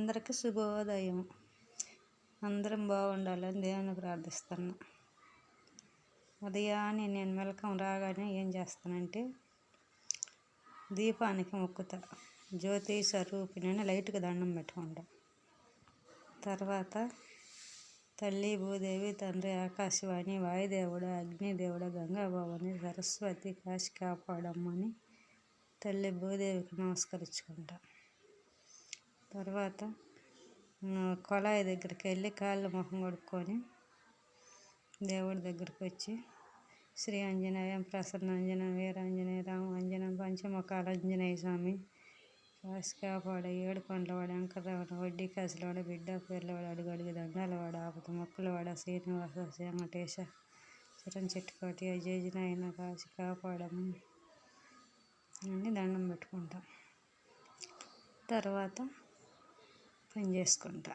అందరికీ శుభోదయం. అందరం బాగుండాలని దేవుని ప్రార్థిస్తున్నా. ఉదయాన్నే నేను మెలకం రాగానే ఏం చేస్తానంటే దీపానికి మొక్కుతా. జ్యోతి స్వరూపిణి లైట్గా దండం పెట్టుకుంటా. తర్వాత తల్లి భూదేవి, తండ్రి ఆకాశవాణి, వాయుదేవుడు, అగ్నిదేవుడు, గంగాభవాని, సరస్వతి కాశీ కాపాడమ్మని తల్లి భూదేవికి నమస్కరించుకుంటా. తర్వాత కొళాయి దగ్గరికి వెళ్ళి కాళ్ళు ముఖం కడుక్కొని దేవుడి దగ్గరికి వచ్చి శ్రీ ఆంజనేయం, ప్రసన్నాంజనేయం, వీరాంజనేయ, రామాంజనేయం, పంచముఖాల ఆంజనేయ స్వామి, కాశీ కాపాడ, ఏడుకొండలవాడ, వెంకటరమణ, వడ్డీ కాసులవాడ, బిడ్డ పేర్లవాడ, అడుగడుగు దండాలవాడ, ఆపద మొక్కులవాడ, శ్రీనివాస, వెంకటేశ, చిరం చెట్టుకోటి, అజయనాయన, కాశీ కాపాడము అని దండం పెట్టుకుంటాం. తర్వాత పని చేసుకుంటా.